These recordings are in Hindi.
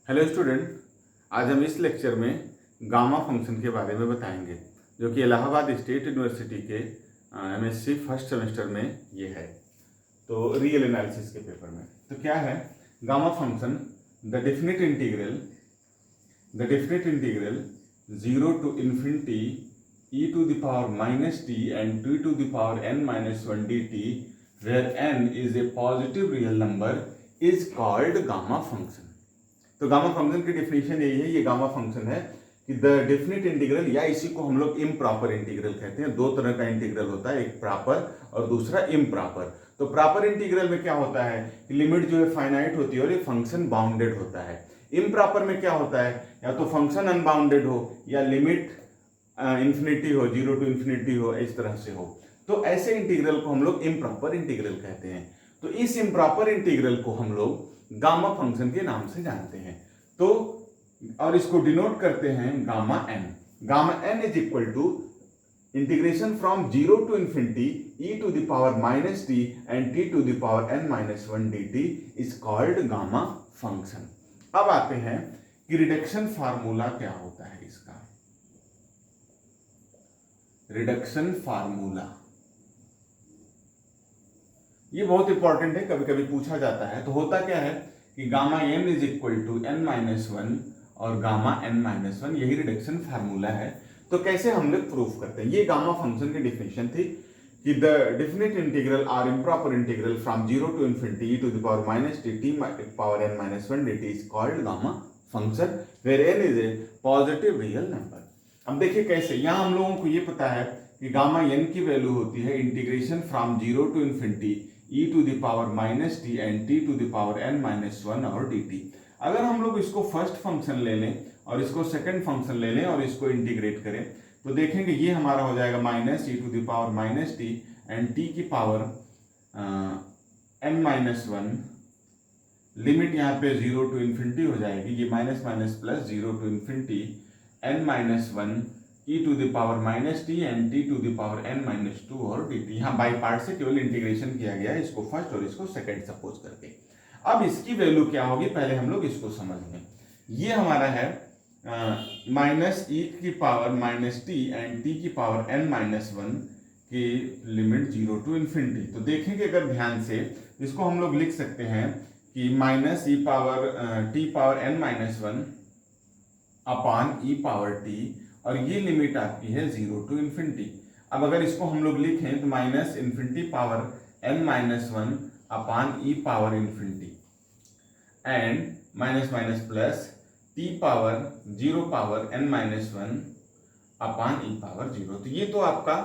हेलो स्टूडेंट, आज हम इस लेक्चर में गामा फंक्शन के बारे में बताएंगे जो कि इलाहाबाद स्टेट यूनिवर्सिटी के एमएससी फर्स्ट सेमेस्टर में ये है। तो रियल एनालिसिस के पेपर में तो क्या है gamma function. The definite integral 0 to infinity e to the power minus t and t to the power n minus 1 dt where n is a positive real number is called gamma function। तो गामा फंक्शन की डेफिनेशन यही है, ये गामा फंक्शन है कि द डेफिनेट इंटीग्रल या इसी को हम लोग इम्प्रॉपर इंटीग्रल कहते हैं। दो तरह का इंटीग्रल होता है, एक प्रॉपर और दूसरा इम्प्रॉपर। तो प्रॉपर इंटीग्रल में क्या होता है कि लिमिट जो है फाइनाइट होती है और ये फंक्शन बाउंडेड होता है। इम्प्रॉपर में क्या होता है, या तो फंक्शन अनबाउंडेड हो या लिमिट इन्फिनिटी हो, 0 to इन्फिनिटी हो, इस तरह से हो। तो ऐसे इंटीग्रल को हम लोग इम्प्रॉपर इंटीग्रल कहते हैं। तो इस इम्प्रॉपर इंटीग्रल को हम लोग गामा फंक्शन के नाम से जानते हैं। तो और इसको डिनोट करते हैं gamma n. Gamma n is equal to integration from 0 to infinity e to the power minus t and t to the power n minus 1 dt is called gamma function. अब आते हैं कि रिडक्शन फार्मूला क्या होता है इसका। रिडक्शन फार्मूला ये बहुत इंपॉर्टेंट है, कभी कभी पूछा जाता है। तो होता क्या है कि gamma n is equal to n minus one और गामा एन माइनस वन, यही रिडक्शन फार्मूला है। तो कैसे हम लोग प्रूफ करते हैं, ये गामा फंक्शन की डेफिनेशन थी कि the definite integral or improper integral from 0 to infinity e to the power minus t power n minus 1 dt is called gamma function where n is a positive real number। अब देखिए कैसे, यहाँ हम लोगों को ये पता है कि गामा एन की वैल्यू होती है integration from 0 to infinity e to the power minus t and t to the power n minus 1 और dt। अगर हम लोग इसको फर्स्ट फंक्शन ले लें और इसको सेकंड फंक्शन ले लें और इसको इंटीग्रेट करें तो देखेंगे ये हमारा हो जाएगा minus e to the power minus t and t की पावर n minus 1। लिमिट यहाँ पे 0 to infinity हो जाएगी, ये minus minus plus 0 to infinity n minus 1 e to the power minus t and t to the power n minus 2 और dt। यहाँ बाई पार्ट से केवल इंटीग्रेशन किया गया है, इसको फर्स्ट और इसको सेकंड सपोज करके। अब इसकी वैल्यू क्या होगी, पहले हम लोग इसको समझ लें। ये हमारा है माइनस e की power minus t and t की पावर n माइनस 1 की लिमिट 0 to infinity। तो देखेंगे अगर ध्यान से, इसको हम लोग लिख सकते हैं कि minus e power t power n minus 1 upon e power t, और ये लिमिट आपकी है 0 to infinity। अब अगर इसको हम लोग लिखें तो minus infinity power n minus 1 upon e power infinity and minus minus plus t power 0 power n minus 1 upon e power 0। तो ये तो आपका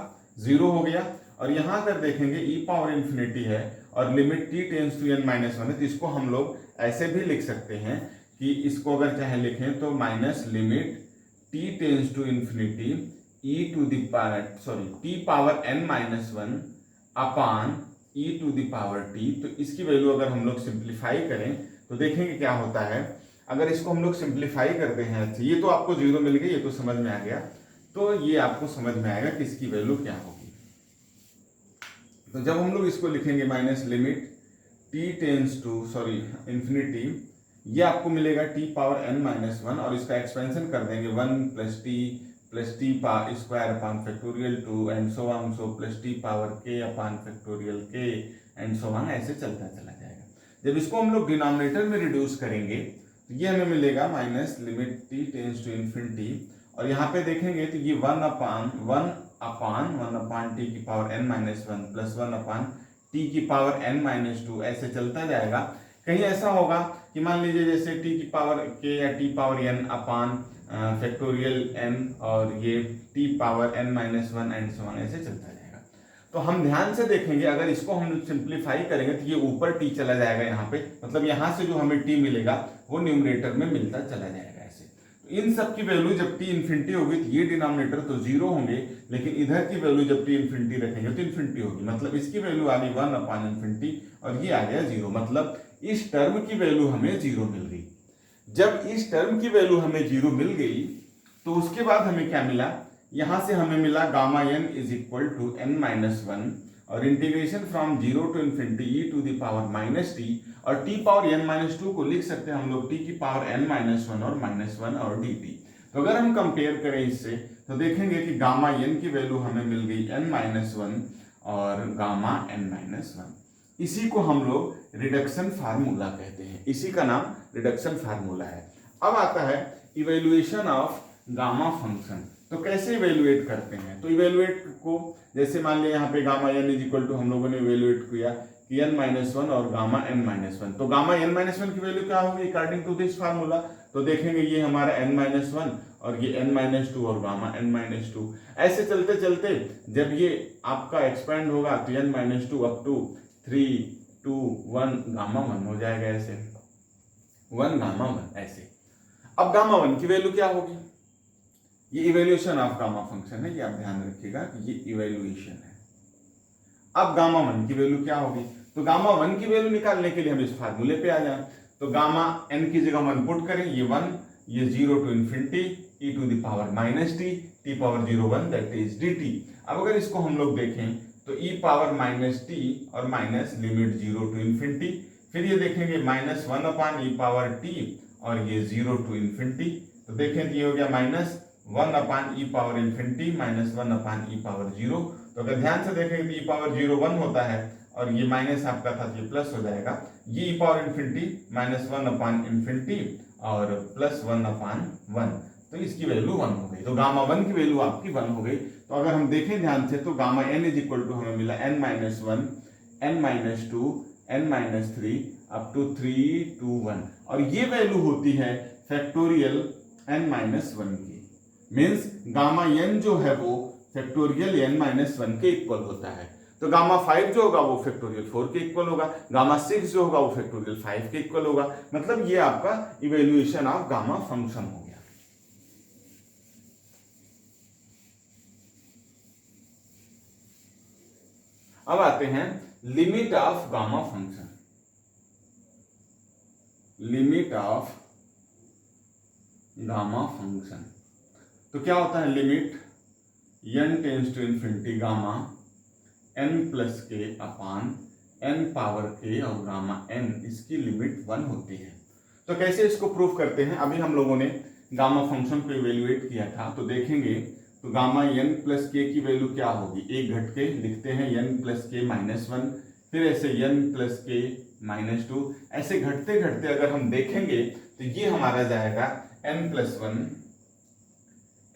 0 हो गया। और यहाँ अगर देखेंगे e पावर इन्फिनिटी है और limit t tends to n minus 1 है, तो इसको हम लोग ऐसे भी लिख सकते हैं कि इसको अगर चाहे लिखें तो minus limit t tends to infinity e to the power t power n minus 1 upon e to the power t। तो इसकी वैल्यू अगर हम लोग सिंप्लीफाई करें तो देखेंगे क्या होता है। अगर इसको हम लोग सिंप्लीफाई करते हैं, ये तो आपको 0 मिल गया, ये तो समझ में आ गया। तो ये आपको समझ में आएगा कि इसकी वैल्यू क्या होगी। तो जब हम लोग इसको लिखेंगे minus limit t tends to infinity, ये आपको मिलेगा t पावर n माइनस 1 और इसका एक्सपेंशन कर देंगे 1 plus t square upon factorial 2 and so on, so plus t power k upon factorial k and so on, ऐसे चलता चला जाएगा। जब इसको हम लोग डिनोमिनेटर में रिड्यूस करेंगे तो ये हमें मिलेगा minus limit t tends to infinity, और यहाँ पे देखेंगे तो ये 1 अपान t की power n minus 1 plus 1 upon t की पावर n माइनस 2, ऐसे चलता जाएगा। कहीं ऐसा होगा कि मान लीजिए जैसे t की पावर k या t पावर n अपान फैक्टोरियल n और ये t power n minus 1 and so on, ऐसे चलता जाएगा। तो हम ध्यान से देखेंगे, अगर इसको हम सिंप्लीफाई करेंगे तो ये ऊपर t चला जाएगा यहाँ पे, मतलब यहाँ से जो हमें t मिलेगा वो न्यूमरेटर में मिलता चला जाएगा ऐसे। तो इन सब की वैल्यू जब t इन्फिनिटी होगी तो ये डिनोमिनेटर तो 0 होंगे, लेकिन इधर की वैल्यू जब t इन्फिनिटी रखेंगे तो इन्फिनिटी होगी, मतलब इसकी वैल्यू आ गई 1 अपान इन्फिनिटी और ये आ गया 0, मतलब इस टर्म की वैल्यू हमें 0 मिल गई। जब इस टर्म की वैल्यू हमें 0 मिल गई तो उसके बाद हमें क्या मिला, यहां से हमें मिला gamma n is equal to n minus 1 और integration from 0 to infinity e to the power minus t और T power n minus to को लिख सकते हैं हम लोग टी की पावर n माइनस वन और माइनस वन और डी टी। तो अगर हम कंपेयर करें इससे तो देखेंगे कि गामा n की वैल्यू हमें मिल गई n माइनस वन और गामा n माइनस वन। इसी को हम लोग रिडक्शन फार्मूला कहते हैं, इसी का नाम रिडक्शन फार्मूला है। अब आता है इवेल्युएशन ऑफ गामा फंक्शन। तो कैसे इवेल्युएट करते हैं? तो इवेल्युएट को जैसे मान लिया यहाँ पे gamma n is equal to हम लोगों ने इवेल्युएट किया कि n माइनस वन और गामा n माइनस वन। तो गामा n माइनस वन की वैल्यू क्या होगी अकॉर्डिंग टू दिस फार्मूला? तो देखेंगे ये हमारा n माइनस वन और ये n माइनस टू और गामा n माइनस टू। ऐसे चलते चलते जब ये आपका एक्सपेंड होगा तो n minus two up to 3 2 1 gamma one हो जाएगा, ऐसे 1 गामा वन ऐसे। अब गामा वन की वैल्यू क्या होगी? ये इवेल्यूएशन ऑफ गामा फंक्शन है, ये आप ध्यान रखिएगा कि ये इवेल्यूएशन है। अब गामा वन की वैल्यू क्या होगी? तो गामा वन की वैल्यू निकालने के लिए हम इस फार्मूले पे आ जाए। तो गामा n की जगह 1 पुट करें, ये 1, ये 0 to infinity e to the power minus t power 0 1 that is dt। अब अगर इसको हम लोग देखें तो e पावर माइनस टी और माइनस लिमिट 0 टू इन्फिनिटी, फिर ये देखेंगे minus 1 upon e power t और ये 0 टू इन्फिनिटी। तो देखें ये हो गया minus 1 upon e power infinity minus 1 upon e power 0। तो अगर ध्यान से देखें तो ई पावर 0 1 होता है और ये माइनस आपका था ये प्लस हो जाएगा। ये ई पावर इन्फिनिटी माइनस 1 अपान इन्फिनिटी और प्लस 1 अपान 1, तो इसकी वैल्यू 1 हो गई। तो गामा 1 की वैल्यू आपकी 1 हो गई। तो अगर हम देखें ध्यान से तो gamma n is equal to हमें मिला n minus one, n minus two, n minus three up to 3 2 1 और ये वैल्यू होती है फैक्टोरियल n माइनस वन की। मीन्स गामा n जो है वो फैक्टोरियल n माइनस वन के इक्वल होता है। तो गामा 5 जो होगा वो फैक्टोरियल 4 के इक्वल होगा, गामा 6 जो होगा वो फैक्टोरियल 5 के इक्वल होगा। मतलब ये आपका इवेल्युएशन ऑफ गामा फंक्शन हो गया। अब आते हैं limit of gamma function. Limit of gamma function तो क्या होता है? Limit n tends to infinity gamma n plus k upon n power k और गामा n, इसकी लिमिट 1 होती है। तो कैसे इसको प्रूफ करते हैं? अभी हम लोगों ने गामा फंक्शन को इवेल्युएट किया था, तो देखेंगे तो गामा n प्लस के की वैल्यू क्या होगी? एक घट के लिखते हैं n प्लस के माइनस वन, फिर ऐसे n प्लस के माइनस टू, ऐसे घटते घटते अगर हम देखेंगे तो ये हमारा जाएगा n plus one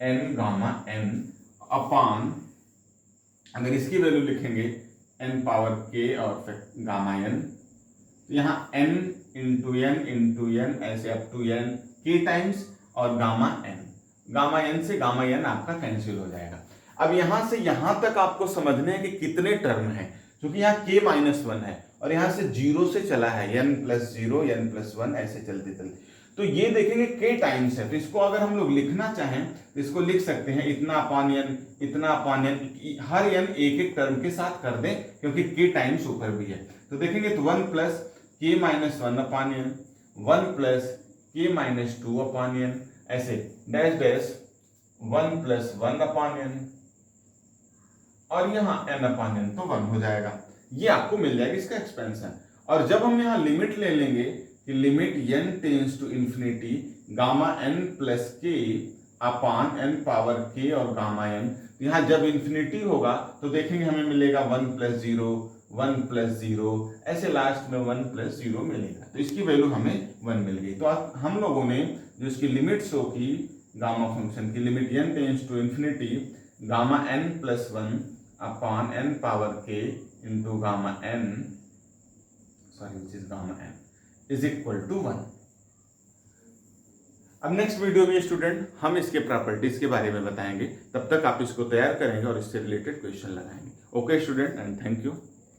n gamma n upon, अगर इसकी वैल्यू लिखेंगे n पावर k और गामा n, तो यहाँ n इंटू n ऐसे up to n k times और गामा n से गामा n आपका कैंसिल हो जाएगा। अब यहां से यहां तक आपको समझने हैं कि कितने टर्म है, क्योंकि यहाँ k माइनस वन है और यहां से 0 से चला है n प्लस 0 n प्लस 1 ऐसे चलते चलते, तो ये देखेंगे k टाइम्स है। तो इसको अगर हम लोग लिखना चाहें तो इसको लिख सकते हैं इतना अपान n, हर n एक एक टर्म के साथ कर दें क्योंकि k टाइम्स ऊपर भी है। तो देखेंगे तो 1 plus k minus one upon n, 1 plus k minus two upon n, ऐसे dash dash 1 plus 1 upon n और यहाँ n अपान n, तो 1 हो जाएगा। ये आपको मिल जाएगा इसका एक्सपेंशन। और जब हम यहाँ लिमिट ले लेंगे कि limit n tends to infinity gamma n plus k upon n power k और गामा n, तो यहाँ जब इन्फिनिटी होगा तो देखेंगे हमें मिलेगा 1 प्लस 0 1 प्लस 0, ऐसे लास्ट में 1 प्लस 0 मिलेगा। तो इसकी वैल्यू हमें 1 मिल गई। तो हम लोगों ने जो इसकी लिमिट शो की गामा फंक्शन की, limit n tends to infinity gamma n plus 1 upon n power k into gamma n, sorry which is gamma n is equal to 1। अब नेक्स्ट वीडियो में स्टूडेंट हम इसके प्रॉपर्टीज के बारे में बताएंगे, तब तक आप इसको तैयार करेंगे और इससे रिलेटेड क्वेश्चन लगाएंगे। Okay student, and thank you.